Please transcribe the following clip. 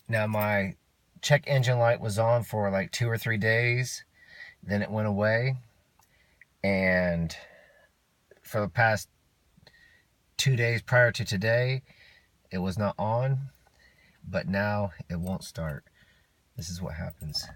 Now my check engine light was on for like 2 or 3 days. Then it went away. And for the past 2 days prior to today, it was not on. But now it won't start. This is what happens.